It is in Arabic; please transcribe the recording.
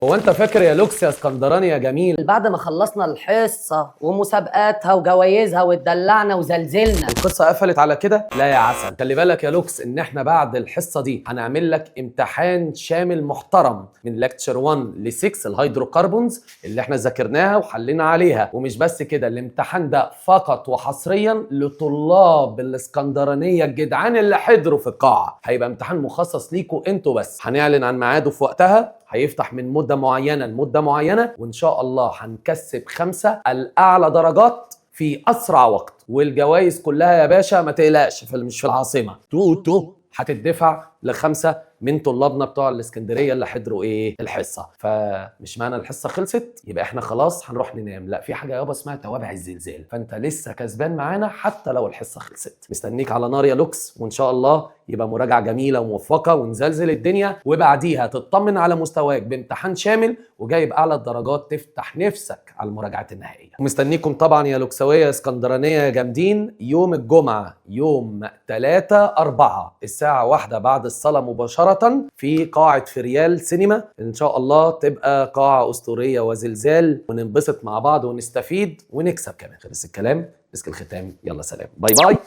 هو انت فاكر يا لوكس يا اسكندراني يا جميل بعد ما خلصنا الحصة ومسابقاتها وجوايزها واتدلعنا وزلزلنا القصه قفلت على كده؟ لا يا عسل، خلي بالك يا لوكس ان احنا بعد الحصه دي هنعمل لك امتحان شامل محترم من لكتشر 1 ل 6 الهيدروكربونز اللي احنا ذاكرناها وحلينا عليها. ومش بس كده، الامتحان ده فقط وحصريا لطلاب الاسكندرانيه الجدعان اللي حضروا في القاعه. هيبقى امتحان مخصص ليكوا انتوا بس، هنعلن عن ميعاده في وقتها، هيفتح من مدة معينة لمدة معينة، وإن شاء الله هنكسب 5 الأعلى درجات في أسرع وقت. والجوائز كلها يا باشا ما تقلقش، مش في العاصمة، هتدفع ل5 من طلابنا بتوع الاسكندريه اللي حضروا الحصه. فمش معنى الحصه خلصت يبقى احنا خلاص هنروح ننام، لا، في حاجه يابا اسمها توابع الزلزال، فانت لسه كسبان معانا حتى لو الحصه خلصت. مستنيك على نار يا لوكس، وان شاء الله يبقى مراجعه جميله وموفقه ونزلزل الدنيا، وبعديها تطمن على مستواك بامتحان شامل وجايب اعلى الدرجات تفتح نفسك على المراجعات النهائيه. ومستنيكم طبعا يا لوكسويه اسكندرانيه يا جامدين يوم الجمعه يوم 3/4 الساعه 1 بعد الصلاه مباشره في قاعة فريال سينما. ان شاء الله تبقى قاعة اسطورية وزلزال، وننبسط مع بعض ونستفيد ونكسب كمان. خلص الكلام، مسك الختام، يلا سلام، باي باي.